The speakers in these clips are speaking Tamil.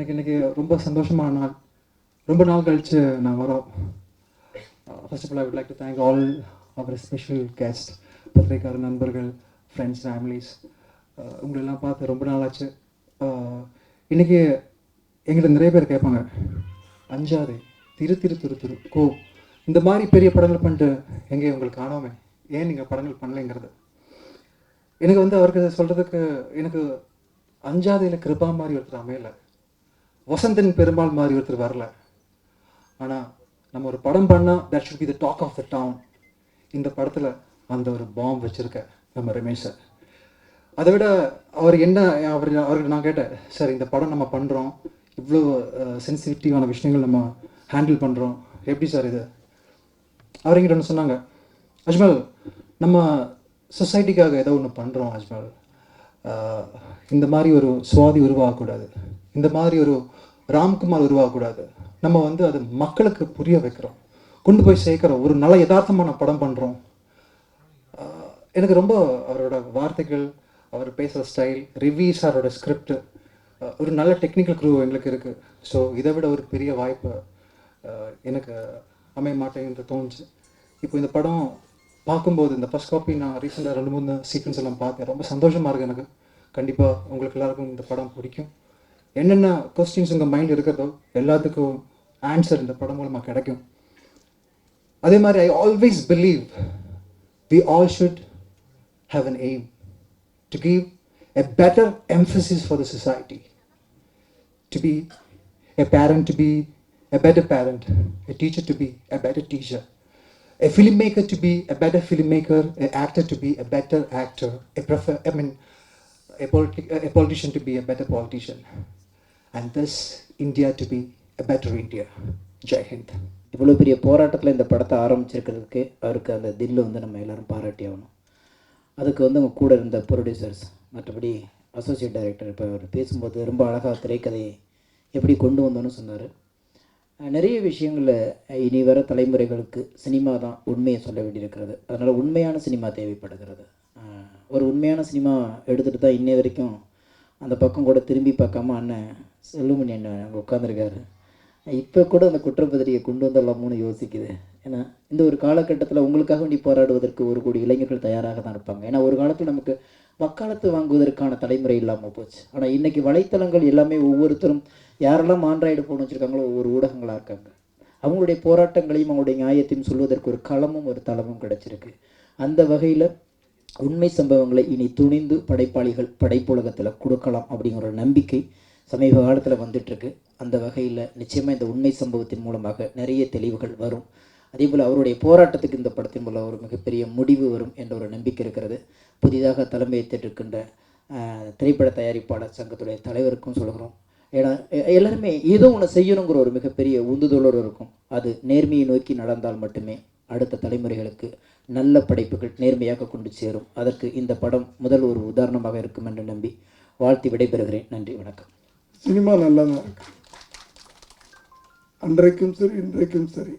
எனக்கு இன்றைக்கி ரொம்ப சந்தோஷமான நாள். ரொம்ப நாள் கழித்து நான் வரோம். First of all I would like to thank all our special guest, பத்திரிகையாளர் நண்பர்கள், ஃப்ரெண்ட்ஸ், ஃபேமிலிஸ். உங்களெல்லாம் பார்த்து ரொம்ப நாள் ஆச்சு. இன்றைக்கி எங்கிட்ட நிறைய பேர் கேட்பாங்க, அஞ்சாதே, திரு திரு திரு திரு கோ, இந்த மாதிரி பெரிய படங்கள் பண்ணிட்டு எங்கே உங்களுக்கு காணாமே, ஏன் நீங்கள் படங்கள் பண்ணலைங்கிறது. எனக்கு வந்து அவருக்கு சொல்கிறதுக்கு, எனக்கு அஞ்சாதையில் கிருபா மாதிரி ஒருத்தர் அமையலை, வசந்தன் பெருமாள் மாதிரி ஒருத்தர் வரல. ஆனால் நம்ம ஒரு படம் பண்ணால் that should be the talk of the town. இந்த படத்தில் அந்த ஒரு பாம்பு வச்சுருக்க நம்ம ரமேஷ் சார். அதை விட அவர் என்ன, அவருக்கு நான் கேட்டேன், சார் இந்த படம் நம்ம பண்ணுறோம், இவ்வளோ சென்சிட்டிவான விஷயங்கள் நம்ம ஹேண்டில் பண்ணுறோம், எப்படி சார் இது? அவர் எங்கிட்ட ஒன்று சொன்னாங்க, அஜ்மல் நம்ம சொசைட்டிக்காக ஏதோ ஒன்று பண்ணுறோம் அஜ்மல், இந்த மாதிரி ஒரு சுவாதி உருவாகக்கூடாது, இந்த மாதிரி ஒரு ராம்குமார் உருவாகக்கூடாது, நம்ம வந்து அது மக்களுக்கு புரிய வைக்கிறோம், கொண்டு போய் சேர்க்குறோம், ஒரு நல்ல யதார்த்தமான படம் பண்ணுறோம். எனக்கு ரொம்ப அவரோட வார்த்தைகள், அவர் பேசுகிற ஸ்டைல், ரிவி சாரோட ஸ்கிரிப்ட், ஒரு நல்ல டெக்னிக்கல் க்ரூ எங்களுக்கு இருக்குது. ஸோ இதை விட ஒரு பெரிய வாய்ப்பு எனக்கு அமைய மாட்டேங்கிறது தோணுச்சு. இப்போ இந்த படம் பார்க்கும்போது, இந்த ஃபர்ஸ்ட் காப்பி நான் ரீசெண்டாக 2-3 சீக்வன்ஸ் எல்லாம் பார்த்தேன். ரொம்ப சந்தோஷமாக இருக்குது எனக்கு. கண்டிப்பாக உங்களுக்கு எல்லாருக்கும் இந்த படம் பிடிக்கும். என்னென்ன கொஸ்டின்ஸ் உங்கள் மைண்ட் இருக்கிறதோ எல்லாத்துக்கும் ஆன்சர் இந்த படம் மூலமாக கிடைக்கும். அதே மாதிரி I always believe we all should have an aim to give a better emphasis for the society, to be a parent to be a better parent, a teacher to be a better teacher, a filmmaker to be a better filmmaker, an actor to be a better actor, a politician to be a better politician, and this India to be a better India. Jai Hind. இவ்வளோ பெரிய போராட்டத்தில் இந்த படத்தை ஆரம்பிச்சிருக்கிறதுக்கு அவருக்கு அந்த தில்லு வந்து நம்ம எல்லோரும் பாராட்டி ஆகணும். அதுக்கு வந்து அவங்க கூட இருந்த ப்ரொடியூசர்ஸ், மற்றபடி அசோசியேட் டைரக்டர், இப்போ அவர் பேசும்போது ரொம்ப அழகாக திரைக்கதையை எப்படி கொண்டு வந்தோன்னு சொன்னார். நிறைய விஷயங்களில் இனி வர தலைமுறைகளுக்கு சினிமா தான் உண்மையை சொல்ல வேண்டியிருக்கிறது. அதனால் உண்மையான சினிமா தேவைப்படுகிறது. ஒரு உண்மையான சினிமா எடுத்துகிட்டு தான் இன்னை வரைக்கும் அந்த பக்கம் கூட திரும்பி பார்க்காம அண்ணன் செல்லுமணி அண்ணன் அங்கே உட்காந்துருக்காரு. இப்போ கூட அந்த குற்றப்பத்திரிகையை கொண்டு வந்துடலாமோன்னு யோசிக்குது. ஏன்னா இந்த ஒரு காலகட்டத்தில் உங்களுக்காக வேண்டி போராடுவதற்கு ஒரு கோடி இளைஞர்கள் தயாராக தான் இருப்பாங்க. ஏன்னா ஒரு காலத்தில் நமக்கு வக்காலத்து வாங்குவதற்கான தலைமுறை இல்லாமல் போச்சு. ஆனால் இன்றைக்கி வலைத்தளங்கள் எல்லாமே ஒவ்வொருத்தரும் யாரெல்லாம் ஆண்ட்ராய்டு ஃபோன் வச்சுருக்காங்களோ ஒவ்வொரு ஊடகங்களாக இருக்காங்க. அவங்களுடைய போராட்டங்களையும் அவங்களுடைய நியாயத்தையும் சொல்வதற்கு ஒரு களமும் ஒரு தளமும் கிடச்சிருக்கு. அந்த வகையில் உண்மை சம்பவங்களை இனி துணிந்து படைப்பாளிகள் படைப்புலகத்தில் கொடுக்கலாம் அப்படிங்கிற ஒரு நம்பிக்கை சமீப காலத்தில் வந்துட்டுருக்கு. அந்த வகையில் நிச்சயமாக இந்த உண்மை சம்பவத்தின் மூலமாக நிறைய தெளிவுகள் வரும். அதே போல் அவருடைய போராட்டத்துக்கு இந்த படத்தின் மூலம் ஒரு மிகப்பெரிய முடிவு வரும் என்ற ஒரு நம்பிக்கை இருக்கிறது. புதிதாக தலைமையேற்றிருக்கின்ற திரைப்பட தயாரிப்பாளர் சங்கத்துடைய தலைவருக்கும் சொல்கிறோம். ஏன்னா எல்லாருமே ஏதோ ஒன்று செய்யணுங்கிற ஒரு மிகப்பெரிய உந்துதலோடு இருக்கும். அது நேர்மையை நோக்கி நடந்தால் மட்டுமே அடுத்த தலைமுறைகளுக்கு நல்ல படைப்புகள் நேர்மையாக கொண்டு சேரும். அதற்கு இந்த படம் முதல் ஒரு உதாரணமாக இருக்கும் என்று நம்பி வாழ்த்தி விடைபெறுகிறேன். நன்றி, வணக்கம். சினிமா நல்லா தான் இருக்கு, அன்றைக்கும் சரி இன்றைக்கும் சரி.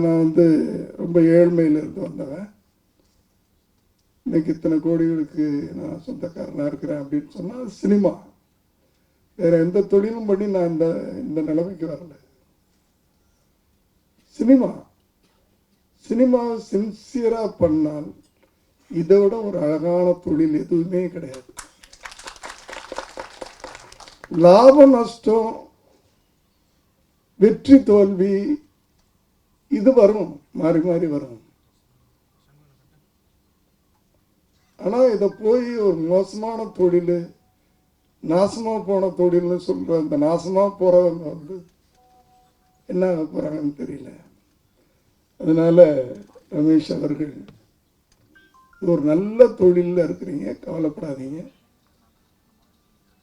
நான் வந்து ரொம்ப ஏழ்மையிலிருந்து வந்தவன். இன்னைக்கு இத்தனை கோடிகளுக்கு நான் சொந்தக்காரனாக இருக்கிறேன் அப்படின்னு சொன்னால் சினிமா. வேறு எந்த தொழிலும் பண்ணி நான் இந்த நிலைமைக்கு வரல. சினிமாவை சின்சியராக பண்ணால் இதை விட ஒரு அழகான தொழில் எதுவுமே கிடையாது. லாப நஷ்டம், வெற்றி தோல்வி இது வரும், மாறி மாறி வரும். ஆனால் இதை போய் ஒரு மோசமான தொழில், நாசமாக போன தொழில்னு சொல்கிற அந்த நாசமாக போகிறவங்க வந்து என்ன ஆக போகிறாங்கன்னு தெரியல. அதனால் ரமேஷ் அவர்கள், ஒரு நல்ல தொழிலில் இருக்கிறீங்க, கவலைப்படாதீங்க.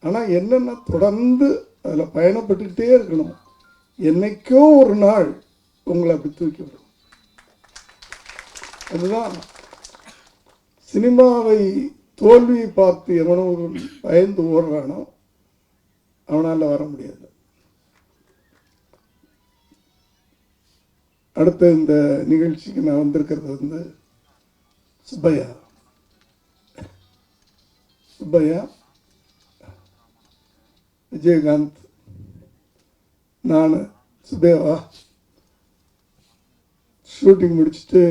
ஆனால் என்னென்ன தொடர்ந்து அதில் பயணப்பட்டுக்கிட்டே இருக்கணும். என்னைக்கோ ஒரு நாள் உங்களை அப்படி தூக்கி விடும். அதுதான் சினிமாவை தோல்வியை பார்த்து எவனோ பயந்து ஓடுறானோ அவனால் வர முடியாது. அடுத்த இந்த நிகழ்ச்சிக்கு நான் வந்திருக்கிறது வந்து சுப்பையா விஜயகாந்த், நான், சுதேவா ஷூட்டிங் முடிச்சுட்டு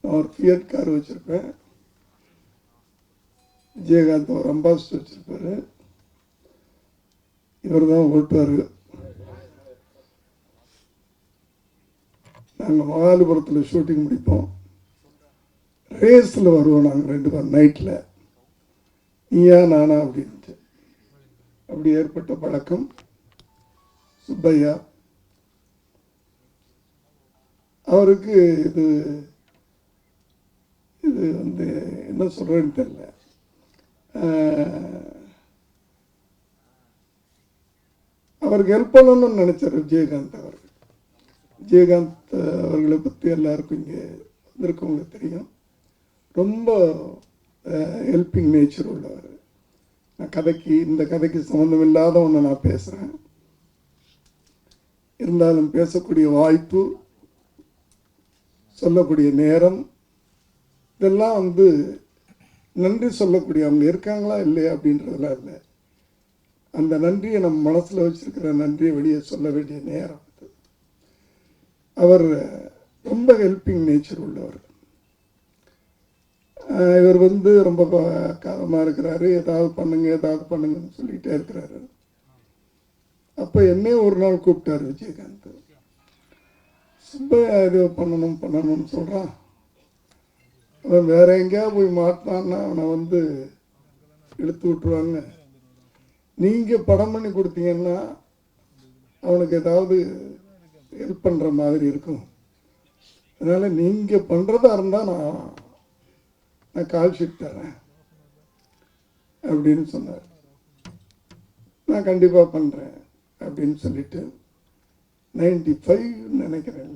நான் ஒரு ஃபியட் கார் வச்சுருப்பேன், விஜயகாந்த் ஒரு அம்பாசிடர் வச்சுருப்பார், இவர் தான் ஓட்டுவார். நாங்கள் மகாலிபுரத்தில் ஷூட்டிங் முடிப்போம், ரேஸில் வருவோம் நாங்கள் 2 பேரும் நைட்டில், நீயா நானா அப்படின்ட்டு. அப்படி ஏற்பட்ட பழக்கம். சுப்பையா அவருக்கு இது இது வந்து என்ன சொல்கிறேன்னு தெரியல, அவருக்கு ஹெல்ப் பண்ணணும்னு நினச்சார் விஜயகாந்த் அவர்கள். விஜயகாந்த் அவர்களை பற்றி எல்லாருக்கும் இங்கே வந்திருக்கவங்களுக்கு தெரியும். ரொம்ப ஹெல்பிங் நேச்சர் உள்ளவர். நான் இந்த கதைக்கு சம்மந்தம் இல்லாத ஒன்று நான் பேசுகிறேன், இருந்தாலும் பேசக்கூடிய வாய்ப்பு, சொல்லக்கூடிய நேரம், இதெல்லாம் வந்து நன்றி சொல்லக்கூடிய, அவங்க இருக்காங்களா இல்லையா அப்படின்றதெல்லாம் இல்லை, அந்த நன்றியை நம்ம மனசில் வச்சுருக்கிற நன்றியை வெளியே சொல்ல வேண்டிய நேரம் அது. அவர் ரொம்ப ஹெல்பிங் நேச்சர் உள்ளவர். இவர் வந்து ரொம்ப காலமாக இருக்கிறாரு, ஏதாவது பண்ணுங்கன்னு சொல்லிகிட்டே இருக்கிறாரு. அப்போ என்னையே ஒரு நாள் கூப்பிட்டார் விஜயகாந்த், சுப்பையா ஏதோ பண்ணணும்னு சொல்கிறான், அவன் வேற எங்கேயா போய் மாட்டான்னா அவனை வந்து இழுத்து விட்டுருவாங்க, நீங்கள் படம் பண்ணி கொடுத்தீங்கன்னா அவனுக்கு ஏதாவது ஹெல்ப் பண்ணுற மாதிரி இருக்கும், அதனால் நீங்கள் பண்ணுறதா இருந்தால் நான் கால் ஷீட் தரேன் அப்படின்னு சொன்னார். நான் கண்டிப்பாக பண்ணுறேன் அப்படின்னு சொல்லிட்டு 95 நினைக்கிறேன்,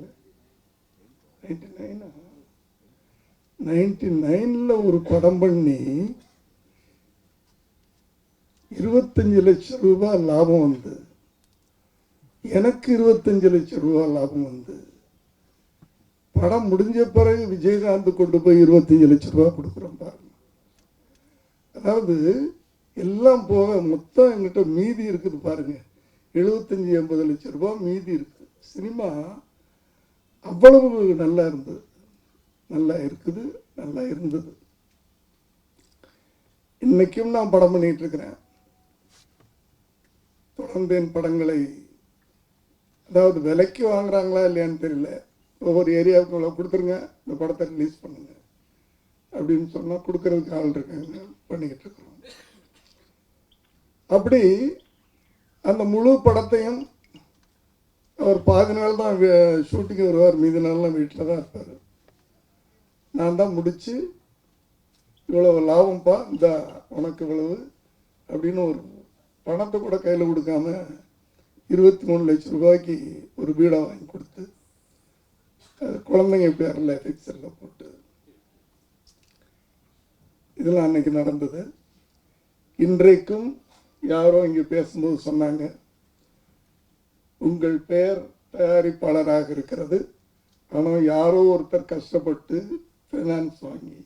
99 ஒரு படம் பண்ணி 25 லட்சம் ரூபாய் லாபம் வந்து, எனக்கு 25 லட்சம் ரூபாய் லாபம் வந்து, படம் முடிஞ்ச பிறகு விஜயகாந்த் கொண்டு போய் 25 லட்சம் ரூபா கொடுக்குறோம் பாருங்க. அதாவது எல்லாம் போக மொத்தம் எங்கிட்ட மீதி இருக்குது பாருங்க, 75-80 லட்சம் ரூபா மீதி இருக்குது. சினிமா அவ்வளவு நல்லா இருந்தது, நல்லா இருக்குது, நல்லா இருந்தது. இன்னைக்கும் நான் படம் பண்ணிட்டு இருக்கிறேன், தொடர்ந்து என் படங்களை, அதாவது விலைக்கு வாங்குறாங்களா இல்லையான்னு தெரியல, ஒவ்வொரு ஏரியாவுக்கு இவ்வளோ கொடுத்துருங்க, இந்த படத்தை ரிலீஸ் பண்ணுங்க அப்படின்னு சொன்னால் கொடுக்கறதுக்கு ஆள் இருக்காங்க, பண்ணிக்கிட்டு இருக்கிறோம். அப்படி அந்த முழு படத்தையும் அவர் பாதி நாள் தான் ஷூட்டிங்கு வருவார், மீதி நாள்லாம் வீட்டில் தான் இருப்பார். நான் தான் முடித்து இவ்வளவு லாபம்ப்பா, இந்த உனக்கு இவ்வளவு அப்படின்னு ஒரு பணத்தை கூட கையில் கொடுக்காம 23 லட்சம் ரூபாய்க்கு ஒரு வீடை வாங்கி கொடுத்து, குழந்தைங்க பேரில் ஃபிக்ஸரில் போட்டு, இதெல்லாம் அன்னைக்கு நடந்தது. இன்றைக்கும் யாரோ இங்கே பேசும்போது சொன்னாங்க, உங்கள் பெயர் தயாரிப்பாளராக இருக்கிறது, ஆனால் யாரோ ஒருத்தர் கஷ்டப்பட்டு ஃபைனான்ஸ் வாங்கி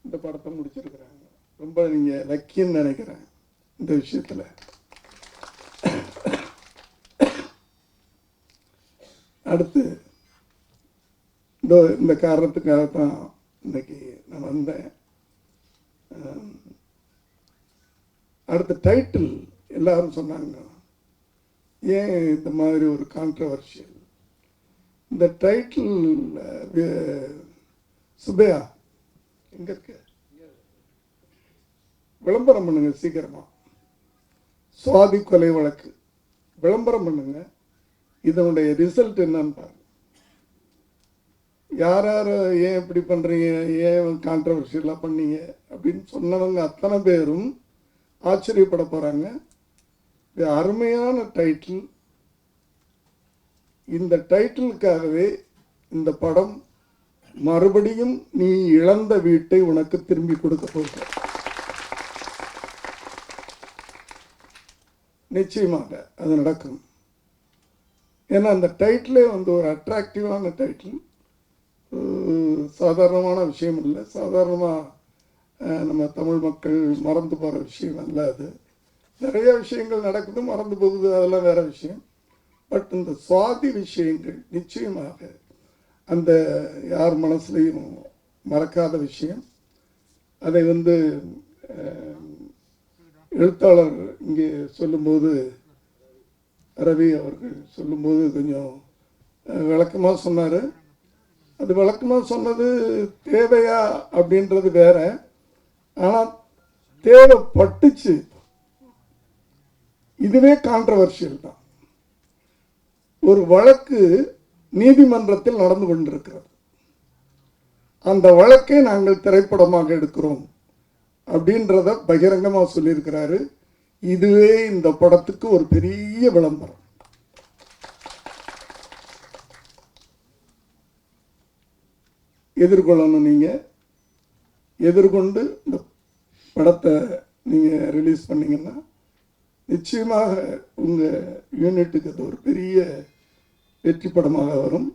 இந்த படத்தை முடிச்சிருக்கிறாங்க. ரொம்ப நீங்கள் லக்கின்னு நினைக்கிறேன் இந்த விஷயத்தில். அடுத்து இந்த காரணத்துக்காகத்தான் இன்னைக்கு நான் வந்தேன். அடுத்த டைட்டில் எல்லாரும் சொன்னாங்க, ஏன் இந்த மாதிரி ஒரு கான்ட்ரவர்ஷியல் இந்த டைட்டில்? சுபையா எங்க இருக்கு? விளம்பரம் பண்ணுங்க சீக்கிரமா. சுவாதி கொலை வழக்கு விளம்பரம் பண்ணுங்க, இதனுடைய ரிசல்ட் என்னன்னு பாருங்க. யார் யார் ஏன் இப்படி பண்ணுறீங்க, ஏன் கான்ட்ரவர்ஷியலாக பண்ணீங்க அப்படின்னு சொன்னவங்க அத்தனை பேரும் ஆச்சரியப்பட போகிறாங்க. இது அருமையான டைட்டில். இந்த டைட்டிலுக்காகவே இந்த படம் மறுபடியும் நீ இழந்த வீட்டை உனக்கு திரும்பி கொடுக்க போகிற. நிச்சயமாக அது நடக்கும். ஏன்னா அந்த டைட்டிலே வந்து ஒரு அட்ராக்டிவான டைட்டில், சாதாரணமான விஷயம் இல்லை. சாதாரணமாக நம்ம தமிழ் மக்கள் மறந்து போகிற விஷயம் அல்ல அது. நிறைய விஷயங்கள் நடக்குது, மறந்து போகுது, அதெல்லாம் வேற விஷயம். பட் இந்த சுவாதி விஷயங்கள் நிச்சயமாக அந்த யார் மனசுலையும் மறக்காத விஷயம். அதை எழுத்தாளர் இங்கே சொல்லும்போது, ரவி அவர்கள் சொல்லும்போது கொஞ்சம் விளக்கமாக சொன்னார். அது விளக்கமாக சொன்னது தேவையா அப்படின்றது வேற. ஆனால் தேவைப்பட்டுச்சு. இதுவே கான்ட்ரவர்ஷியல் தான். ஒரு வழக்கு நீதிமன்றத்தில் நடந்து கொண்டிருக்கிறது. அந்த வழக்கை நாங்கள் திரைப்படமாக எடுக்கிறோம் அப்படின்றத பகிரங்கமாக சொல்லியிருக்கிறாரு. இதுவே இந்த படத்துக்கு ஒரு பெரிய விளம்பரம். எதிர்கொள்ளணும். நீங்கள் எதிர்கொண்டு இந்த படத்தை நீங்கள் ரிலீஸ் பண்ணீங்கன்னா நிச்சயமாக உங்கள் யூனிட்டுக்கு அது ஒரு பெரிய வெற்றி படமாக வரும்.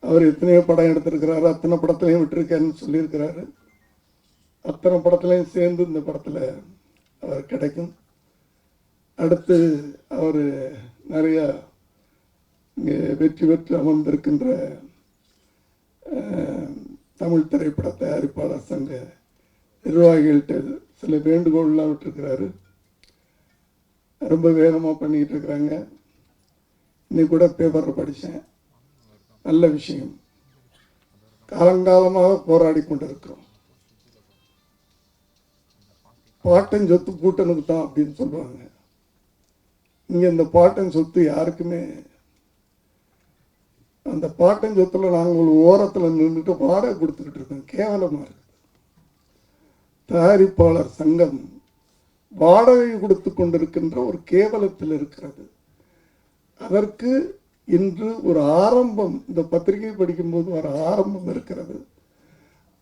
அவர் எத்தனையோ படம் எடுத்திருக்கிறாரு, அத்தனை படத்துலையும் விட்டுருக்கேன்னு சொல்லியிருக்கிறாரு. அத்தனை படத்துலையும் சேர்ந்து இந்த படத்தில் அவர் கிடைக்கும். அடுத்து அவர் நிறையா இங்கே வெற்றி பெற்று அமர்ந்திருக்கின்ற தமிழ் திரைப்பட தயாரிப்பாளர் சங்க நிர்வாகிகள்கிட்ட சில வேண்டுகோள்லாம் விட்டுருக்கிறாரு. ரொம்ப வேகமாக பண்ணிக்கிட்டு இருக்கிறாங்க. இன்னைக்கு கூட பேப்பரில் படித்தேன். நல்ல விஷயம். காலங்காலமாக போராடி கொண்டிருக்கிறோம். பாட்டன் சொத்து பூட்டனுக்கு தான் அப்படின்னு சொல்லுவாங்க. இங்கே இந்த பாட்டன் சொத்து யாருக்குமே, அந்த பாட்டன் சொத்துல நாங்கள் ஒரு ஓரத்தில் நின்றுட்டு வாடகை கொடுத்துக்கிட்டு இருக்கோம். கேவலமாக இருக்குது. தயாரிப்பாளர் சங்கம் வாடகை கொடுத்து கொண்டிருக்கின்ற ஒரு கேவலத்தில் இருக்கிறது. அதற்கு இன்று ஒரு ஆரம்பம், இந்த பத்திரிகை படிக்கும்போது ஒரு ஆரம்பம் இருக்கிறது.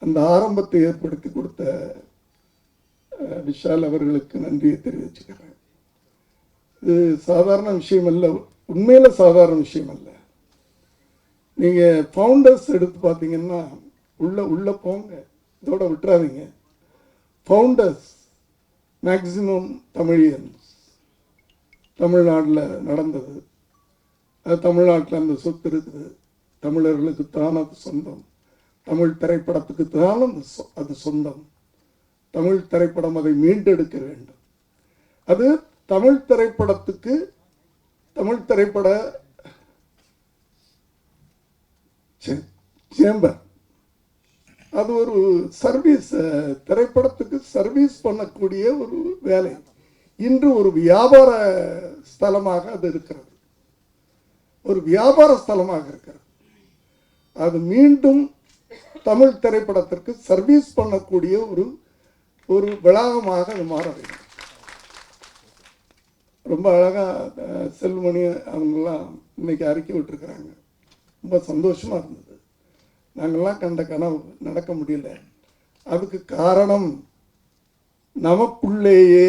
அந்த ஆரம்பத்தை ஏற்படுத்தி கொடுத்த விஷால் அவர்களுக்கு நன்றியை தெரிவிச்சுக்கிறேன். இது சாதாரண விஷயம் அல்ல, உண்மையில சாதாரண விஷயம் அல்ல. நீங்கள் ஃபவுண்டர்ஸ் எடுத்து பார்த்தீங்கன்னா உள்ள போங்க, இதோட விட்டுறாதீங்க. Founders maximum Tamilians. தமிழ்நாட்டில் நடந்தது. அது தமிழ்நாட்டில் அந்த சொத்து இருக்குது. தமிழர்களுக்கு தான் அது சொந்தம். தமிழ் திரைப்படத்துக்கு தான் அது சொந்தம். தமிழ் திரைப்படம் அதை மீண்டெடுக்க வேண்டும். அது தமிழ் திரைப்படத்துக்கு, தமிழ் திரைப்பட சேம்பர், அது ஒரு சர்வீஸ், திரைப்படத்துக்கு சர்வீஸ் பண்ணக்கூடிய ஒரு வேலை. இன்று ஒரு வியாபார ஸ்தலமாக அது இருக்கிறது. ஒரு வியாபார ஸ்தலமாக இருக்கிறது. அது மீண்டும் தமிழ் திரைப்படத்திற்கு சர்வீஸ் பண்ணக்கூடிய ஒரு வளாகமாக அது மாற வேண்டும். ரொம்ப அழகாக செல்வமணி அவங்கெல்லாம் இன்னைக்கு அறிக்கை விட்டுருக்குறாங்க. ரொம்ப சந்தோஷமாக இருந்தது. நாங்கள்லாம் கண்ட கனவு நடக்க முடியல. அதுக்கு காரணம் நமக்குள்ளேயே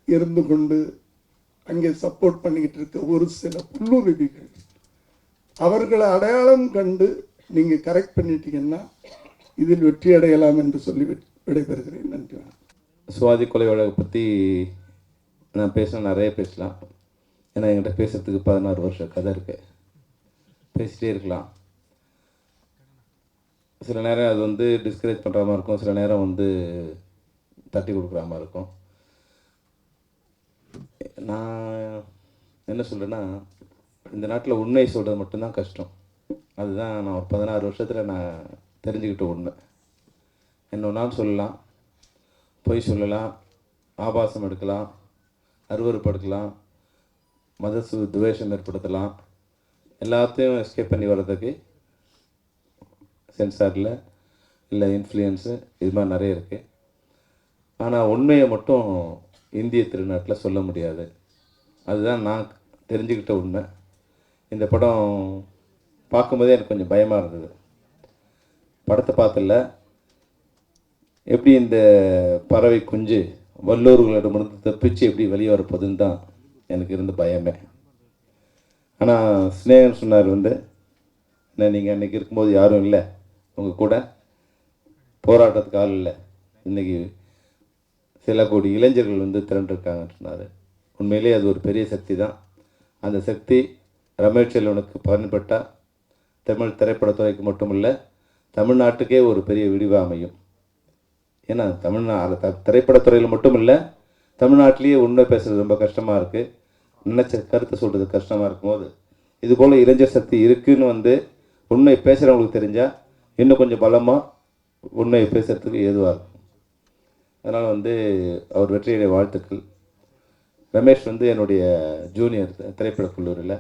இருந்து கொண்டு அங்கே சப்போர்ட் பண்ணிக்கிட்டு இருக்க ஒரு சில புல்லுருவிகள். அவர்களை அடையாளம் கண்டு நீங்கள் கரெக்ட் பண்ணிட்டீங்கன்னா இதில் வெற்றி அடையலாம் என்று சொல்லி விடைபெறுகிறேன். நன்றி. சுவாதி கொலை வழக்கை பற்றி நான் நிறைய பேசலாம். ஏன்னா என்கிட்ட பேசுகிறதுக்கு 16 வருஷம் கதை இருக்கு. பேசிகிட்டே இருக்கலாம். சில நேரம் அது டிஸ்கரேஜ் பண்ணுற மாதிரி இருக்கும், சில நேரம் தட்டி கொடுக்குற மாதிரி இருக்கும். நான் என்ன சொல்கிறேன்னா, இந்த நாட்டில் உண்மை சொல்கிறது மட்டும்தான் கஷ்டம். அதுதான் நான் ஒரு 16 வருஷத்தில் நான் தெரிஞ்சுக்கிட்ட உண்மை. என்ன நாள் சொல்லலாம், பொய் சொல்லலாம், ஆபாசம் எடுக்கலாம், அருவருப்படுத்தலாம், மத துவேஷம் ஏற்படுத்தலாம், எல்லாத்தையும் எஸ்கேப் பண்ணி வர்றதுக்கு சென்சாரில் இல்லை இன்ஃப்ளூயன்ஸு இது மாதிரி நிறைய இருக்குது. ஆனால் உண்மையை மட்டும் இந்திய திருநாட்டில் சொல்ல முடியாது. அதுதான் நான் தெரிஞ்சுக்கிட்ட உண்மை. இந்த படம் பார்க்கும்போதே எனக்கு கொஞ்சம் பயமாக இருந்தது. படத்தை பார்த்துல எப்படி இந்த பறவை குஞ்சு வல்லூர்களிடமிருந்து தப்பிச்சு எப்படி வெளியே வரப்போகுதுன்னு தான் எனக்கு இருந்த பயமே. ஆனால் ஸ்னேகன் சொன்னார் என்ன நீங்கள் அன்றைக்கி இருக்கும்போது யாரும் இல்லை, உங்கள் கூட போராட்டத்துக்கு ஆள் இல்லை, இன்றைக்கி சில கோடி இளைஞர்கள் திரண்டிருக்காங்கன்னு சொன்னார். உண்மையிலே அது ஒரு பெரிய சக்தி தான். அந்த சக்தி ரமேஷ் செல்வனுக்கு பயன்பட்டால் தமிழ் திரைப்படத்துறைக்கு மட்டும் இல்லை, தமிழ்நாட்டுக்கே ஒரு பெரிய விடிவு அமையும். ஏன்னா திரைப்படத்துறையில் மட்டும் இல்லை, தமிழ்நாட்டிலேயே உண்மை பேசுகிறது ரொம்ப கஷ்டமாக இருக்குது, நினச்ச கருத்தை சொல்கிறது கஷ்டமாக இருக்கும்போது இதுபோல் இளைஞர் சக்தி இருக்குதுன்னு வந்து உண்மை பேசுகிறவங்களுக்கு தெரிஞ்சால் இன்னும் கொஞ்சம் பலமாக உண்மையை பேசுகிறதுக்கு ஏதுவாக இருக்கும். அதனால் வந்து அவர் வெற்றியுடைய வாழ்த்துக்கள். ரமேஷ் வந்து என்னுடைய ஜூனியர் திரைப்படக் கல்லூரியில்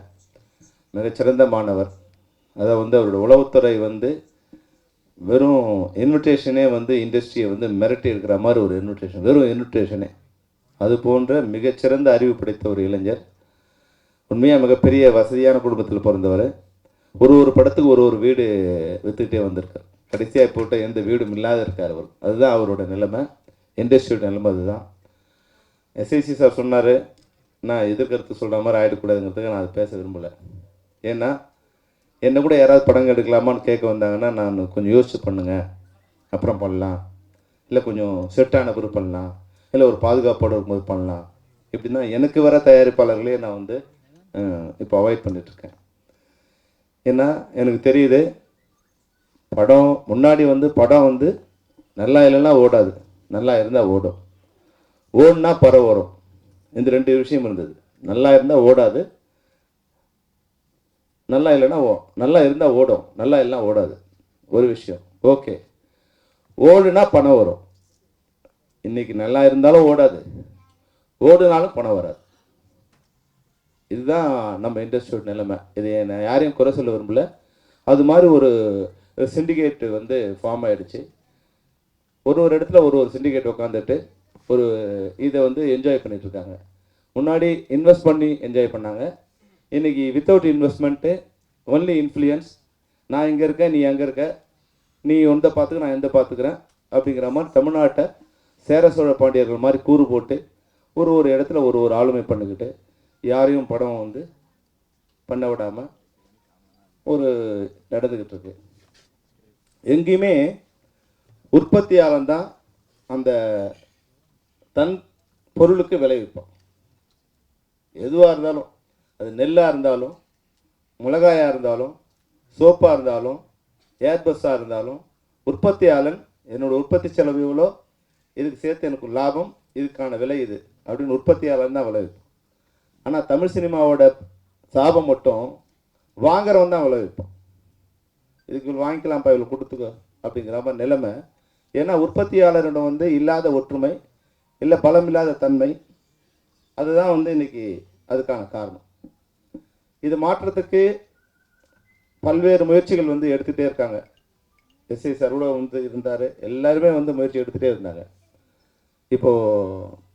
மிகச்சிறந்த மாணவர். அதை வந்து அவரோட உளவுத்துறை வந்து வெறும் இன்விடேஷனே வந்து இண்டஸ்ட்ரியை வந்து மிரட்டி இருக்கிற மாதிரி ஒரு இன்விடேஷன், வெறும் இன்விடேஷனே. அது போன்ற மிகச்சிறந்த அறிவு படைத்த ஒரு இளைஞர். உண்மையாக மிகப்பெரிய வசதியான குடும்பத்தில் பிறந்தவர். ஒரு படத்துக்கு ஒரு வீடு விற்றுக்கிட்டே வந்திருக்கார். கடைசியாக போட்ட எந்த வீடும் இல்லாத இருக்கார் அவர். அதுதான் அவரோட நிலைமை, இண்டஸ்ட்ரியோட நிலைமை அதுதான். எஸ்ஐசி சார் சொன்னார், நான் எதிர்கருத்து சொல்கிற மாதிரி ஆகிடக்கூடாதுங்கிறதுக்கு நான் அதை பேச விரும்பலை. ஏன்னா என்னை கூட யாராவது படம் எடுக்கலாமான்னு கேட்க வந்தாங்கன்னா நான் கொஞ்சம் யோசிச்சு பண்ணுங்க, அப்புறம் பண்ணலாம், இல்லை கொஞ்சம் செட்டான பிறகு பண்ணலாம், இல்லை ஒரு பாதுகாப்போடு இருக்கும்போது பண்ணலாம், இப்படின்னா எனக்கு வர தயாரிப்பாளர்களே நான் வந்து இப்போ அவாய்ட் பண்ணிகிட்ருக்கேன். ஏன்னா எனக்கு தெரியுது, முன்னாடி வந்து படம் வந்து நல்லா இல்லைன்னா ஓடாது, நல்லா இருந்தால் ஓடும், ஓடுனா பறவை வரும். இந்த 2 விஷயம் இருந்தது. நல்லா இருந்தால் ஓடாது, நல்லா இல்லைன்னா நல்லா இருந்தால் ஓடும், நல்லா இல்லைன்னா ஓடாது. ஒரு விஷயம் ஓகே, ஓடுனா பணம் வரும். இன்றைக்கி நல்லா இருந்தாலும் ஓடாது, ஓடுனாலும் பணம் வராது. இதுதான் நம்ம இண்டஸ்ட்ரியோட நிலைமை. இது நான் யாரையும் குறை சொல்ல விரும்பல. அது மாதிரி ஒரு சிண்டிகேட் வந்து ஃபார்ம் ஆகிடுச்சு. ஒரு இடத்துல ஒரு சிண்டிகேட் உட்காந்துட்டு இதை வந்து என்ஜாய் பண்ணிகிட்ருக்காங்க. முன்னாடி இன்வெஸ்ட் பண்ணி என்ஜாய் பண்ணாங்க. இன்றைக்கி வித்தவுட் இன்வெஸ்ட்மெண்ட்டு, ஒன்லி இன்ஃப்ளூயன்ஸ். நான் இங்கே இருக்கேன், நீ அங்கே இருக்க, நீ ஒன்றை பார்த்துக்க, நான் எந்த பார்த்துக்கிறேன் அப்படிங்கிற மாதிரி தமிழ்நாட்டை சேர சோழ பாண்டியர்கள் மாதிரி கூறு போட்டு ஒரு இடத்துல ஒரு ஆளுமை பண்ணிக்கிட்டு யாரையும் படம் வந்து பண்ண விடாமல் நடந்துக்கிட்டு இருக்கு. எங்கேயுமே உற்பத்தியாளன் தான் அந்த தன் பொருளுக்கு விளைவிப்பான். எதுவாக இருந்தாலும், அது நெல்லாக இருந்தாலும், மிளகாயாக இருந்தாலும், சோப்பாக இருந்தாலும், ஏர்பஸ்ஸாக இருந்தாலும், உற்பத்தியாளன் என்னோட உற்பத்தி செலவு இவ்வளோ, இதுக்கு சேர்த்து எனக்கு லாபம், இதுக்கான விலை இது அப்படின்னு உற்பத்தியாளன் தான் விளைவிப்பான். ஆனால் தமிழ் சினிமாவோட சாபம் மட்டும் வாங்குறவன் தான் விளைவிப்பான். இதுக்கு வாங்கிக்கலாம்ப்பா, இவ்வளோ கொடுத்துக்கோ அப்படிங்கிற மாதிரி நிலைமை. ஏன்னா உற்பத்தியாளரிடம் வந்து இல்லாத ஒற்றுமை, இல்லை பலம் இல்லாத தன்மை, அதுதான் வந்து இன்றைக்கி அதுக்கான காரணம். இது மாற்றத்துக்கு பல்வேறு முயற்சிகள் வந்து எடுத்துகிட்டே இருக்காங்க. எஸ்ஐ சர்வட வந்து இருந்தார், எல்லாருமே வந்து முயற்சி எடுத்துகிட்டே இருந்தாங்க. இப்போது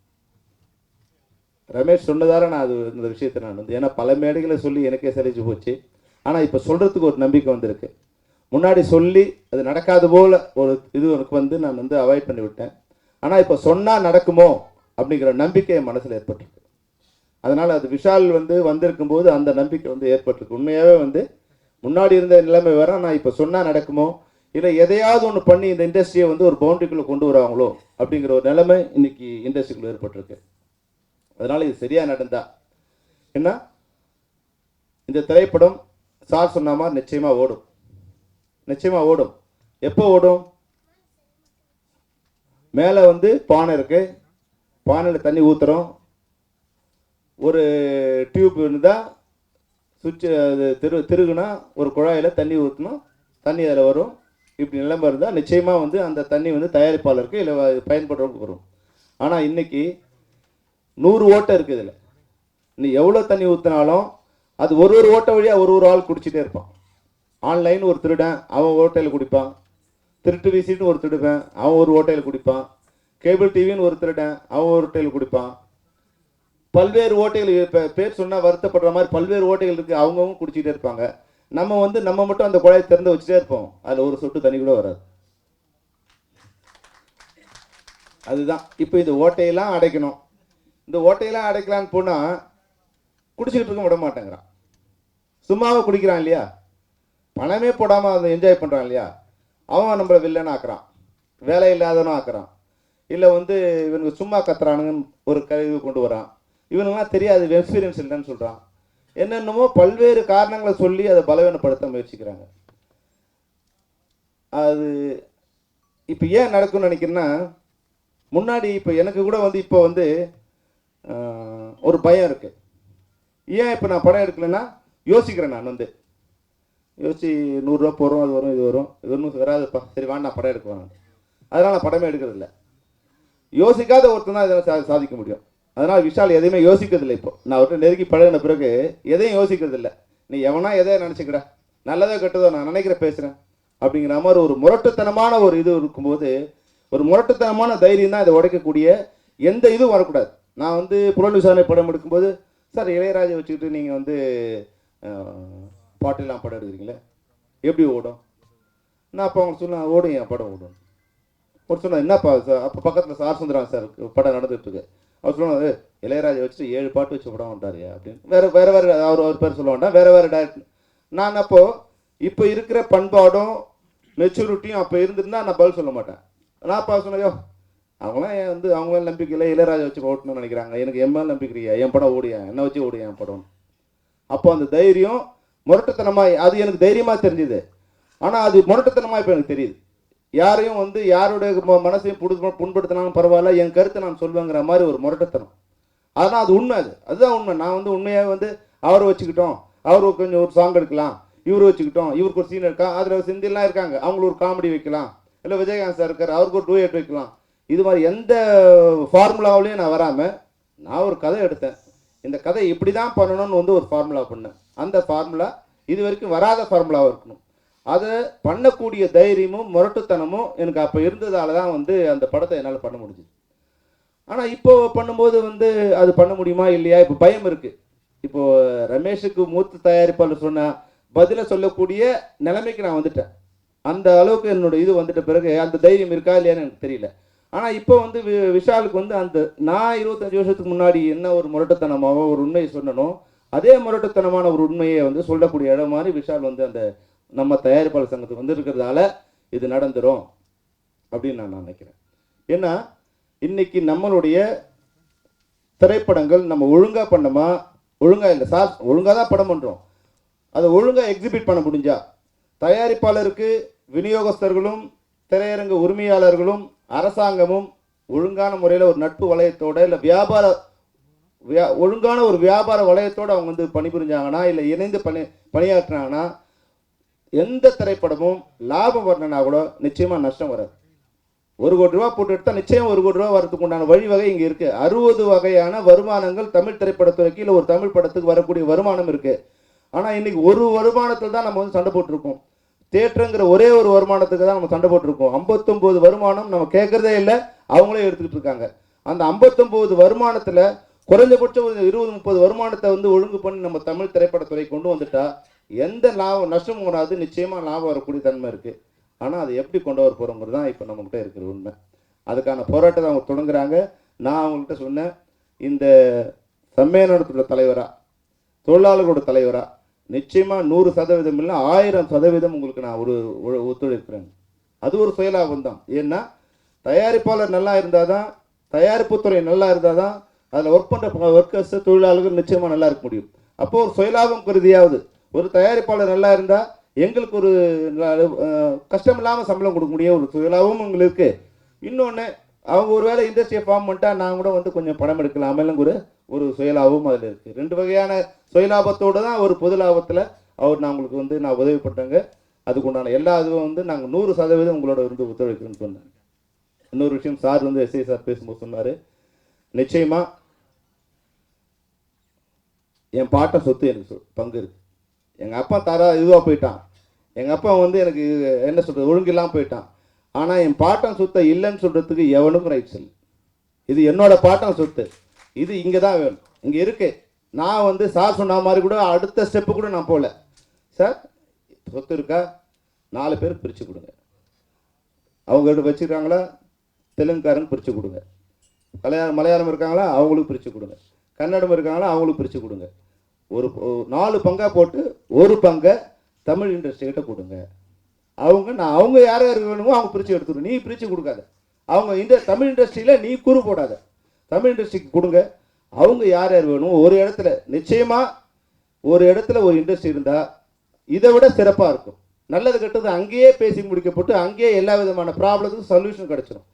ரமேஷ் சொன்னதால நான் இந்த விஷயத்தை நான் வந்து, ஏன்னா பல மேடைகளை சொல்லி எனக்கே சலிச்சு போச்சு. ஆனால் இப்போ சொல்கிறதுக்கு ஒரு நம்பிக்கை வந்திருக்கு. முன்னாடி சொல்லி அது நடக்காது போல் இது எனக்கு வந்து நான் வந்து அவாய்ட் பண்ணி விட்டேன். ஆனால் இப்போ சொன்னால் நடக்குமோ அப்படிங்கிற நம்பிக்கை என் மனசில் ஏற்பட்டிருக்கு. அதனால் அது விஷால் வந்து வந்திருக்கும் போது அந்த நம்பிக்கை வந்து ஏற்பட்டிருக்கு. உண்மையாகவே வந்து முன்னாடி இருந்த நிலைமை வேற, நான் இப்போ சொன்னால் நடக்குமோ, இல்லை எதையாவது ஒன்று பண்ணி இந்த இண்டஸ்ட்ரியை வந்து ஒரு பவுண்டரிக்குள்ளே கொண்டு வராங்களோ அப்படிங்கிற ஒரு நிலைமை இன்னைக்கு இண்டஸ்ட்ரிக்குள்ளே ஏற்பட்டிருக்கு. அதனால் இது சரியாக நடந்தா என்ன, இந்த திரைப்படம் சார் சொன்ன மாதிரி நிச்சயமாக ஓடும், நிச்சயமாக ஓடும். எப்போ ஓடும்? மேலே வந்து பானை இருக்குது, பானையில் தண்ணி ஊற்றுறோம், ஒரு டியூப் இருந்தால் சுவிட்சு அது திருகுனா ஒரு குழாயில் தண்ணி ஊற்றணும், தண்ணி அதில் வரும். இப்படி நிலைமை இருந்தால் நிச்சயமாக வந்து அந்த தண்ணி வந்து தயாரிப்பாளருக்கு இல்லை பயன்படுறவங்களுக்கு வரும். ஆனால் இன்றைக்கி 100 ஓட்டை இருக்குது. இதில் இன்னும் எவ்வளோ தண்ணி ஊற்றினாலும் அது ஒரு ஓட்டை வழியாக ஒரு ஆள் குடிச்சிட்டே இருப்பான். ஆன்லைன் ஒரு திருடன், அவன் ஓட்டையில் குடிப்பான். திருட்டு வீசிட்டு ஒரு திருடுவேன், அவன் ஒரு ஓட்டையில் குடிப்பான். கேபிள் டிவின்னு ஒரு திருடன், அவன் ஒரு ஓட்டையில் குடிப்பான். பல்வேறு ஓட்டைகள், இப்போ பேர் சொன்னால் வருத்தப்படுற மாதிரி பல்வேறு ஓட்டைகள் இருக்குது, அவங்கவுங்க குடிச்சிட்டே இருப்பாங்க. நம்ம மட்டும் அந்த குழாயை திறந்து வச்சுட்டே இருப்போம், அதில் ஒரு சொட்டு தண்ணி கூட வராது. அதுதான் இப்போ இந்த ஓட்டையெல்லாம் அடைக்கணும். இந்த ஓட்டையெல்லாம் அடைக்கலான்னு போனால் குடிச்சிக்கிட்டு இருக்க விட மாட்டேங்கிறான். சும்மாவே குடிக்கிறான் இல்லையா, பணமே போடாமல் அதை என்ஜாய் பண்ணுறான் இல்லையா, அவன் நம்மளை வில்லன்னு ஆக்குறான், வேலை இல்லாதவனும் ஆக்குறான். இல்லை வந்து இவனுக்கு சும்மா கத்துறானுங்கன்னு ஒரு கருவி கொண்டு வரான். இவனுங்களாம் தெரியாது, எக்ஸ்பீரியன்ஸ் இல்லைன்னு சொல்கிறான். என்னென்னமோ பல்வேறு காரணங்களை சொல்லி அதை பலவீனப்படுத்த முயற்சிக்கிறாங்க. அது இப்போ ஏன் நடக்கும்னு நினைக்கிறேன்னா, முன்னாடி இப்போ எனக்கு கூட வந்து இப்போ வந்து ஒரு பயம் இருக்குது. ஏன் இப்போ நான் படம் எடுக்கலைன்னா யோசிக்கிறேன். நான் வந்து யோசிச்சு 100 ரூபா போகிறோம், அது வரும், இது வரும், இது ஒன்றும் வராதுப்பா, சரி வாங்க நான் படம் எடுக்குவேன். அதனால் நான் படமே எடுக்கிறதில்ல. யோசிக்காத ஒருத்தர் தான் இதெல்லாம் சாதிக்க முடியும். அதனால் விஷால் எதையுமே யோசிக்கிறதில்லை. இப்போ நான் அவர்கிட்ட நெருங்கி பழகின பிறகு எதையும் யோசிக்கிறதில்ல. நீ எவனா எதையா நினச்சிக்கிட, நல்லதோ கெட்டதோ நான் நினைக்கிற பேசுகிறேன் அப்படிங்கிற மாதிரி ஒரு முரட்டுத்தனமான ஒரு இது இருக்கும்போது, ஒரு முரட்டுத்தனமான தைரியம் தான் இதை உடைக்கக்கூடிய எந்த இதுவும் வரக்கூடாது. நான் வந்து புலன் விசாரணை படம் எடுக்கும்போது, சார் இளையராஜை வச்சுக்கிட்டு நீங்கள் வந்து பாட்டெல்லாம் படம் எடுக்கிறீங்களே எப்படி ஓடும்? நான் அப்போ அவங்க சொன்னேன், ஓடும், என் படம் ஓடும். ஒரு சொன்னேன், என்னப்பா சார்? அப்போ பக்கத்தில் சார் சுந்தரம் சார் படம் நடந்துட்டு இருக்கு. அவர் சொன்னார், இளையராஜை வச்சுட்டு 7 பாட்டு வச்சு படம் வந்துட்டாரியா அப்படின்னு. வேறு அவர் பேர் சொல்ல வேண்டாம், வேறு டேரக்டர். நான் அப்போது இப்போ இருக்கிற பண்பாடும் மெச்சூரிட்டியும் அப்போ இருந்திருந்தா நான் பதில் சொல்ல மாட்டேன். நான் அப்போ சொன்னையோ அவங்களாம் வந்து அவங்க மேலே நம்பிக்கை இல்லை, இளையராஜா வச்சு ஓட்டணும்னு நினைக்கிறாங்க, எனக்கு என் மேலே நம்பிக்கை இல்லையா, என் படம் ஓடியா, என்னை வச்சு ஓடியா என் படம். அப்போ அந்த தைரியம் முரட்டுத்தனமாக, அது எனக்கு தைரியமாக தெரிஞ்சுது. ஆனால் அது முரட்டுத்தனமாக இப்போ எனக்கு தெரியுது. யாரையும் வந்து யாருடைய மனசையும் புண்படுத்தினாலும் பரவாயில்ல, என் கருத்தை நான் சொல்லுவேங்கிற மாதிரி ஒரு முரட்டுத்தனம். அதனால் அது உண்மை, அதுதான் உண்மை. நான் வந்து உண்மையாக வந்து அவரை வச்சுக்கிட்டோம், அவர் கொஞ்சம் ஒரு சாங் எடுக்கலாம், இவர் வச்சுக்கிட்டோம், இவருக்கு ஒரு சீன் இருக்கா, அதில் சிந்திலாம் இருக்காங்க, அவங்களுக்கு ஒரு காமெடி வைக்கலாம், இல்லை விஜயகாந்த் சார் இருக்கார், அவருக்கு ஒரு டூயட் வைக்கலாம். இது மாதிரி எந்த ஃபார்முலாவிலையும் நான் வராமல் நான் ஒரு கதை எடுத்தேன். இந்த கதை இப்படி தான் பண்ணணும்னு வந்து ஒரு ஃபார்முலா பண்ணேன். அந்த ஃபார்முலா இது வரைக்கும் வராத ஃபார்முலாவாக இருக்கணும். அதை பண்ணக்கூடிய தைரியமும் முரட்டுத்தனமும் எனக்கு அப்போ இருந்ததால தான் வந்து அந்த படத்தை என்னால் பண்ண முடிஞ்சுது. ஆனால் இப்போ பண்ணும்போது வந்து அது பண்ண முடியுமா இல்லையா, இப்போ பயம் இருக்குது. இப்போது ரமேஷுக்கு மூத்த தயாரிப்பாளர் சொன்ன பதிலை சொல்லக்கூடிய நிலைமைக்கு நான் வந்துட்டேன். அந்த அளவுக்கு என்னோட இது வந்துட்ட பிறகு அந்த தைரியம் இருக்கா இல்லையான்னு எனக்கு தெரியல. ஆனால் இப்போ வந்து விஷாலுக்கு வந்து அந்த நான் 25 வருஷத்துக்கு முன்னாடி என்ன ஒரு முரட்டுத்தனமாக ஒரு உண்மையை சொன்னனோ அதே முரட்டுத்தனமான ஒரு உண்மையை வந்து சொல்லக்கூடிய இடம் மாதிரி விஷால் வந்து அந்த நம்ம தயாரிப்பாளர் சங்கத்துக்கு வந்து இருக்கிறதால இது நடந்துரும் அப்படின்னு நான் நினைக்கிறேன். ஏன்னா இன்னைக்கு நம்மளுடைய திரைப்படங்கள் நம்ம ஒழுங்காக பண்ணோமா, ஒழுங்காக இல்லை சார், ஒழுங்காக தான் படம் பண்ணுறோம், அதை ஒழுங்காக எக்ஸிபிட் பண்ண முடிஞ்சா தயாரிப்பாளருக்கு விநியோகஸ்தர்களும் திரையரங்கு உரிமையாளர்களும் அரசாங்கமும் ஒழுங்கான முறையில் ஒரு நட்பு வளையத்தோட இல்லை ஒழுங்கான ஒரு வியாபார வளையத்தோடு அவங்க வந்து பணிபுரிஞ்சாங்கன்னா இல்லை இணைந்து பணியாற்றினாங்கன்னா எந்த திரைப்படமும் லாபம் வரணுன்னா கூட நிச்சயமாக நஷ்டம் வராது. 1 கோடி ரூபா போட்டு எடுத்தால் நிச்சயம் 1 கோடி ரூபா வரதுக்கு உண்டான வழிவகை இங்கே இருக்குது. 60 வகையான வருமானங்கள் தமிழ் திரைப்படத்துறைக்கு இல்லை ஒரு தமிழ் படத்துக்கு வரக்கூடிய வருமானம் இருக்குது. ஆனால் இன்னைக்கு ஒரு வருமானத்தில் தான் நம்ம வந்து சண்டை போட்டிருக்கோம். தேட்டருங்கிற ஒரே ஒரு வருமானத்துக்கு தான் நம்ம சண்டை போட்டிருக்கோம். 59 வருமானம் நம்ம கேட்குறதே இல்லை, அவங்களே எடுத்துக்கிட்டு இருக்காங்க. அந்த 59 வருமானத்தில் குறைஞ்சபட்சம் ஒரு 20-30 வருமானத்தை வந்து ஒழுங்கு பண்ணி நம்ம தமிழ் திரைப்படத்துறை கொண்டு வந்துட்டா எந்த லாபம் நஷ்டமும் வராது, நிச்சயமாக லாபம் வரக்கூடிய தன்மை இருக்குது. ஆனால் அதை எப்படி கொண்டு வர போகிறோங்கிறது தான் இப்போ நம்மகிட்ட இருக்கிற உண்மை. அதுக்கான போராட்டத்தை அவங்க தொடங்குறாங்க. நான் அவங்கள்ட்ட சொன்னேன், இந்த சம்மேளனத்தோட தலைவராக தொழிலாளர்களோட தலைவராக நிச்சயமாக 100% இல்லை 1000% உங்களுக்கு நான் ஒரு ஒத்துழைக்கிறேன். அது ஒரு சுயலாபம் தான். ஏன்னா தயாரிப்பாளர் நல்லா இருந்தால் தான், தயாரிப்புத்துறை நல்லா இருந்தால் தான் அதில் ஒர்க் பண்ணுற ஒர்க்கர்ஸ் தொழிலாளர்கள் நிச்சயமாக நல்லா இருக்க முடியும். அப்போது ஒரு சுயலாபம் கருதியாவது ஒரு தயாரிப்பாளர் நல்லா இருந்தால் எங்களுக்கு ஒரு கஷ்டம் இல்லாமல் சம்பளம் கொடுக்க முடியும், ஒரு சுயலாபமும் எங்களுக்கு. இன்னொன்று அவங்க ஒரு வேளை இண்டஸ்ட்ரியை ஃபார்ம் பண்ணிட்டா நான் கூட வந்து கொஞ்சம் படம் எடுக்கலாமேலங்க ஒரு சுயலாபமும் அதில் இருக்குது. 2 வகையான சுயலாபத்தோடு தான் ஒரு பொது லாபத்தில் நான் உங்களுக்கு வந்து நான் உதவி பண்ணுறேங்க. அதுக்குண்டான எல்லா இதுவும் வந்து நாங்கள் 100% உங்களோட இருந்து ஒத்துழைக்கிறோன்னு சொன்னாங்க. இன்னொரு விஷயம் சார் வந்து எஸ்ஐ சார் பேசும்போது சொன்னார், நிச்சயமாக என் பாட்ட சொத்து எனக்கு பங்கு இருக்குது. எங்கள் அப்பா இதுவாக போயிட்டான், எங்கள் அப்பா வந்து எனக்கு என்ன சொல்கிறது ஒழுங்கில்லாமல் போயிட்டான். ஆனால் என் பாட்டம் சொத்தை இல்லைன்னு சொல்கிறதுக்கு எவனுக்கும் ரைட்ஸ் இல்லை. இது என்னோட பாட்டம் சொத்து, இது இங்கே தான் வேணும், இங்கே இருக்கு. நான் வந்து சார் சொன்ன மாதிரி கூட அடுத்த ஸ்டெப்பு கூட நான் போகல. சார் சொத்து இருக்கா, 4 பேருக்கு பிரித்து கொடுங்க. அவங்க வச்சுருக்காங்களா, தெலுங்குக்காரன் பிரித்து கொடுங்க. மலையாளம் இருக்காங்களா, அவங்களுக்கு பிரித்து கொடுங்க. கன்னடம் இருக்காங்களா, அவங்களுக்கு பிரித்து கொடுங்க. ஒரு 4 பங்காக போட்டு 1 பங்கை தமிழ் இண்டஸ்ட்ரிகிட்ட கொடுங்க. அவங்க யார் யாருக்கு வேணுமோ அவங்க பிரித்து எடுத்துடும், நீ பிரித்து கொடுக்காத. அவங்க தமிழ் இண்டஸ்ட்ரியில் நீ கூறு போடாத, தமிழ் இண்டஸ்ட்ரிக்கு கொடுங்க. அவங்க யார் யார் வேணும், ஒரு இடத்துல நிச்சயமாக ஒரு இடத்துல ஒரு இண்டஸ்ட்ரி இருந்தால் இதை விட சிறப்பாக இருக்கும். நல்லது கெட்டது அங்கேயே பேசி முடிக்கப்பட்டு அங்கேயே எல்லா விதமான ப்ராப்ளத்துக்கும் சொல்யூஷன் கிடச்சிடும்.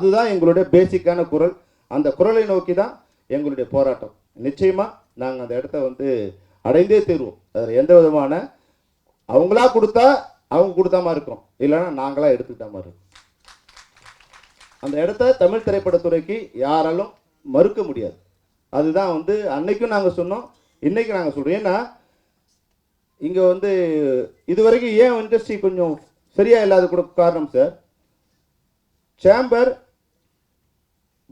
அதுதான் எங்களுடைய பேசிக்கான குரல். அந்த குரலை நோக்கி தான் எங்களுடைய போராட்டம். நிச்சயமாக நாங்கள் அந்த இடத்த வந்து அடைந்தே தீர்வோம். அதில் எந்த விதமான அவங்களா கொடுத்தா அவங்க கொடுத்தா மாதிரி இருக்கும், இல்லைன்னா நாங்களாக எடுத்துக்கிட்ட மாதிரி இருக்கும். அந்த இடத்த தமிழ் திரைப்படத்துறைக்கு யாராலும் மறுக்க முடியாது. அதுதான் வந்து அன்னைக்கும் நாங்கள் சொன்னோம், இன்னைக்கு நாங்கள் சொல்கிறோம். ஏன்னா இங்கே வந்து இது வரைக்கும் ஏன் இண்டஸ்ட்ரி கொஞ்சம் சரியாக இல்லாத கூட காரணம் சார், சேம்பர்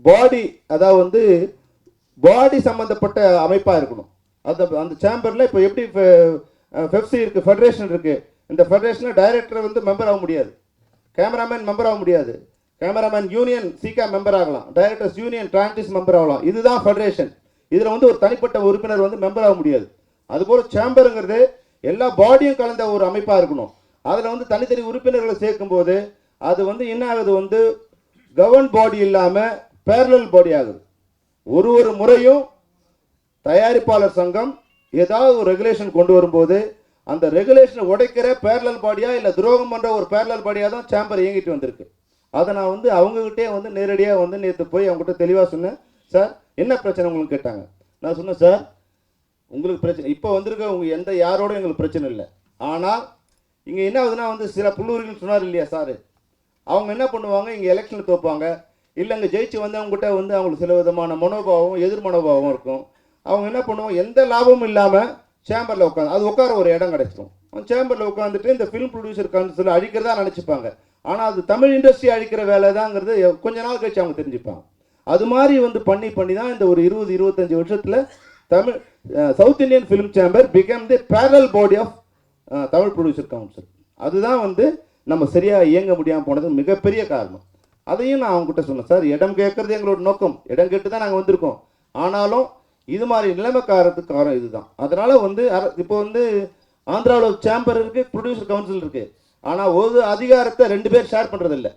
பாடி, அதாவது வந்து பாடி சம்மந்தப்பட்ட அமைப்பாக இருக்கணும். அந்த சேம்பரில் இப்போ எப்படி பெப்சி இருக்குது, ஃபெடரேஷன் இருக்குது, இந்த ஃபெடரேஷனில் டைரக்டர் வந்து மெம்பர் ஆக முடியாது, கேமராமேன் மெம்பர் ஆக முடியாது, கேமராமேன் யூனியன் சீக்கா மெம்பர் ஆகலாம், டைரக்டர்ஸ் யூனியன் டிரான்டிஸ் மெம்பர் ஆகலாம். இதுதான் ஃபெடரேஷன். இதில் வந்து ஒரு தனிப்பட்ட உறுப்பினர் வந்து மெம்பர் ஆக முடியாது. அதுபோல் சேம்பருங்கிறது எல்லா பாடியும் கலந்த ஒரு அமைப்பாக இருக்கணும். அதில் வந்து தனித்தனி உறுப்பினர்களை சேர்க்கும்போது அது வந்து என்ன ஆகுது, வந்து கவர்ன் பாடி இல்லாமல் பேரலல் பாடி ஆகுது. ஒரு முறையும் தயாரிப்பாளர் சங்கம் ஏதாவது ஒரு ரெகுலேஷன் கொண்டு வரும்போது அந்த ரெகுலேஷனை உடைக்கிற பேரலல் பாடியா இல்லை துரோகம் பண்ணுற ஒரு பேரலல் பாடியாக தான் சேம்பர் இயங்கிட்டு வந்திருக்கு. அதை நான் வந்து அவங்ககிட்டே வந்து நேரடியாக வந்து நேற்று போய் அவங்ககிட்ட தெளிவாக சொன்னேன். சார் என்ன பிரச்சனை உங்களுக்கு கேட்டாங்க. நான் சொன்னேன், சார் உங்களுக்கு பிரச்சனை இப்போ வந்திருக்க உங்கள் எந்த யாரோடும் எங்களுக்கு பிரச்சனை இல்லை. ஆனால் இங்கே என்ன ஆகுதுன்னா வந்து சில புள்ளூர்கள் சொன்னார் இல்லையா சார், அவங்க என்ன பண்ணுவாங்க, இங்கே எலெக்ஷனில் தோப்பாங்க, இல்லை இங்கே ஜெயிச்சு வந்து அவங்ககிட்ட வந்து அவங்களுக்கு சில விதமான மனோபாவம் எதிர் மனோபாவம் இருக்கும். அவங்க என்ன பண்ணுவாங்க, எந்த லாபமும் இல்லாமல் சேம்பரில் உட்காந்து அது உட்கார ஒரு இடம் கிடச்சிடும். சேம்பரில் உட்காந்துட்டு இந்த ஃபிலிம் ப்ரொடியூசர் கவுன்சில் அழிக்கிறதா நினச்சிப்பாங்க. ஆனால் அது தமிழ் இண்டஸ்ட்ரி அழிக்கிற வேலை தாங்கிறது கொஞ்ச நாள் கழிச்சு அவங்க தெரிஞ்சுப்பாங்க. அது மாதிரி வந்து பண்ணி தான் இந்த ஒரு 20-25 வருஷத்தில் Tamil south Indian film chamber became the parent body of Tamil producer council. அதுதான் வந்து நம்ம சரியாக இயங்க முடியாமல் போனது மிகப்பெரிய காரணம். அதையும் நான் அவங்ககிட்ட சொன்னேன், சார் இடம் கேட்கறது எங்களோட நோக்கம், இடம் கேட்டு தான் நாங்கள் வந்திருக்கோம். ஆனாலும் இது மாதிரி நிலைமைக்காரத்துக்கு காரணம் இதுதான். அதனால் வந்து இப்போ வந்து ஆந்திராவில் சேம்பர் இருக்குது, ப்ரொடியூசர் கவுன்சில் இருக்குது. ஆனால் ஒரு அதிகாரத்தை 2 பேர் ஷேர் பண்ணுறதில்ல.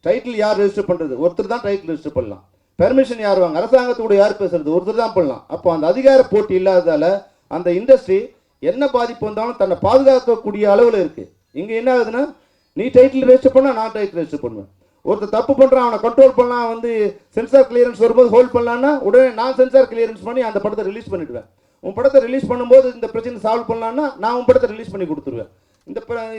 டைட்டில் யார் ரெஜிஸ்டர் பண்ணுறது, ஒருத்தர் தான் டைட்டில் ரெஜிஸ்டர் பண்ணலாம். பெர்மிஷன் யார் வாங்க, அரசாங்கத்தோட யார் பேசுறது, ஒருத்தர் தான் பண்ணலாம். அப்போ அந்த அதிகார போட்டி இல்லாததால் அந்த இண்டஸ்ட்ரி என்ன பாதிப்பு வந்தாலும் தன்னை பாதுகாக்கக்கூடிய அளவில் இருக்குது. இங்கே என்ன ஆகுதுன்னா, நீ டைட்டில் ரெஜிஸ்டர் பண்ணால் நான் டைட்டில் ரெஜிஸ்டர் பண்ணுவேன். ஒருத்தர் தப்பு பண்ணுறான், அவனை கண்ட்ரோல் பண்ணலாம், வந்து சென்சார் கிளியரன்ஸ் வரும்போது ஹோல்ட் பண்ணலான்னா உடனே நான் சென்சார் கிளியரன்ஸ் பண்ணி அந்த படத்தை ரிலீஸ் பண்ணிவிடுவேன். உன் படத்தை ரிலீஸ் பண்ணும்போது இந்த பிரச்சனை சால்வ் பண்ணலான்னா நான் உன் படத்தை ரிலீஸ் பண்ணி கொடுத்துருவேன்.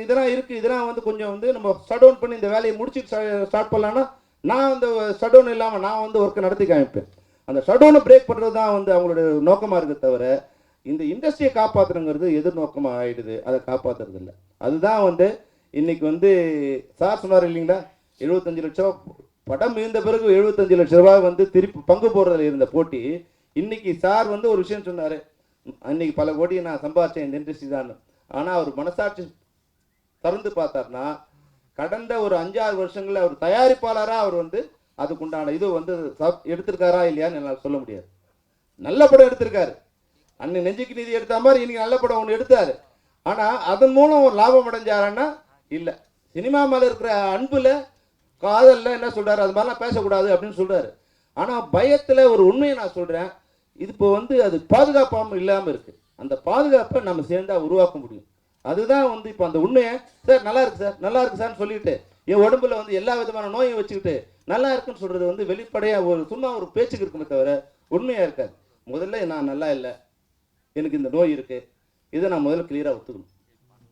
இதெல்லாம் இருக்குது. இதெல்லாம் வந்து கொஞ்சம் வந்து நம்ம ஷட் டவுன் பண்ணி இந்த வேலையை முடிச்சு ஸ்டார்ட் பண்ணலான்னா நான் அந்த ஷட் டவுன் இல்லாமல் நான் வந்து ஒர்க்கை நடத்தி காமிப்பேன். அந்த ஷட் டவுனை பிரேக் பண்ணுறது தான் வந்து அவங்களுடைய நோக்கமாக இருக்க தவிர இந்த இண்டஸ்ட்ரியை காப்பாற்றுறங்கிறது எதிர்நோக்கமாக ஆகிடுது, அதை காப்பாற்றுறது இல்லை. அதுதான் வந்து இன்னைக்கு வந்து சார் சொன்னார் இல்லைங்களா, 75 லட்சம் படம் இருந்த பிறகு 75 லட்ச ரூபாய் வந்து திருப்பி பங்கு போடுறதுல இருந்த போட்டி. இன்னைக்கு சார் வந்து ஒரு விஷயம் சொன்னார், அன்னைக்கு பல கோடியை நான் சம்பாதிச்சேன் இந்த இண்டஸ்ட்ரி தான். ஆனால் அவர் மனசாட்சி திறந்து பார்த்தார்னா கடந்த ஒரு 5-6 வருஷங்களில் அவர் தயாரிப்பாளராக அவர் வந்து அதுக்குண்டான இது வந்து எடுத்திருக்காரா இல்லையான்னு என்னால் சொல்ல முடியாது. நல்ல படம் எடுத்திருக்காரு, அன்னைக்கு நெஞ்சுக்கு நிதி எடுத்த மாதிரி இன்னைக்கு நல்ல படம் ஒன்று எடுத்தாரு. ஆனால் அதன் மூலம் ஒரு லாபம் அடைஞ்சாருன்னா இல்லை. சினிமா மேலே இருக்கிற அன்புல காதலில் என்ன சொல்கிறாரு, அது மாதிரிலாம் பேசக்கூடாது அப்படின்னு சொல்கிறாரு. ஆனால் பயத்தில் ஒரு உண்மையை நான் சொல்கிறேன், இது இப்போ வந்து அது பாதுகாப்பாமல் இல்லாமல் இருக்குது. அந்த பாதுகாப்பை நம்ம சேர்ந்தா உருவாக்க முடியும். அதுதான் வந்து இப்போ அந்த உண்மையை சார் நல்லா இருக்கு சார் நல்லா இருக்கு சார்னு சொல்லிட்டு என் உடம்புல வந்து எல்லா விதமான நோயும் வச்சுக்கிட்டு நல்லா இருக்குன்னு சொல்கிறது வந்து வெளிப்படையாக ஒரு சும்மா ஒரு பேச்சுக்கு இருக்குமே தவிர உண்மையாக இருக்காது. முதல்ல நான் நல்லா இல்லை, எனக்கு இந்த நோய் இருக்குது, இதை நான் முதல்ல கிளியராக ஒத்துக்கணும்.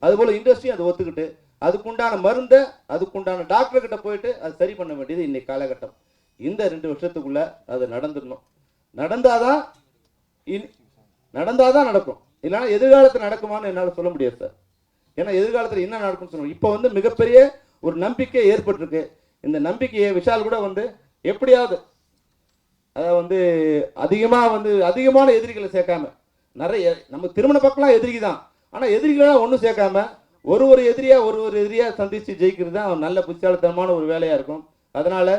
அதுபோல் இண்டஸ்ட்ரியும் அதை ஒத்துக்கிட்டு அதுக்குண்டான மருந்தை அதுக்குண்டான டாக்டர்கிட்ட போயிட்டு அது சரி பண்ண வேண்டியது இன்னைக்கு காலகட்டம். இந்த 2 வருஷத்துக்குள்ளே அது நடந்துடணும். நடந்தாதான் நடக்கும், இல்லைன்னா எதிர்காலத்தில் நடக்குமான்னு என்னால் சொல்ல முடியாது சார். ஏன்னா எதிர்காலத்தில் என்ன நடக்கும்னு சொல்லுவோம். இப்போ வந்து மிகப்பெரிய ஒரு நம்பிக்கை ஏற்பட்டிருக்கு. இந்த நம்பிக்கையை விஷால் கூட வந்து எப்படியாவது அதை வந்து அதிகமான எதிரிகளை சேர்க்காம, நிறைய நம்ம திருமண பக்கம்லாம் எதிரிக்கு தான், ஆனால் எதிரிகளெல்லாம் ஒன்றும் சேர்க்காம ஒரு எதிரியாக சந்தித்து ஜெயிக்கிறது தான் நல்ல புத்திசாலித்தனமான ஒரு வேலையாக இருக்கும். அதனால்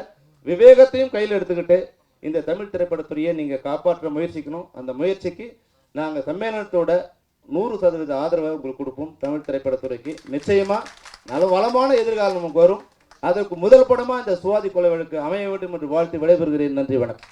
விவேகத்தையும் கையில் எடுத்துக்கிட்டு இந்த தமிழ் திரைப்படத்துறையை நீங்கள் காப்பாற்ற முயற்சிக்கணும். அந்த முயற்சிக்கு நாங்கள் சம்மேளனத்தோட 100% ஆதரவை உங்களுக்கு கொடுப்போம். தமிழ் திரைப்படத்துறைக்கு நிச்சயமாக நல்ல வளமான எதிர்காலம் நமக்கு வரும். அதற்கு முதல் படமாக இந்த சுவாதி கொலை வழக்கு அமைய வேண்டும் என்று வாழ்த்து விடைபெறுகிறேன். நன்றி, வணக்கம்.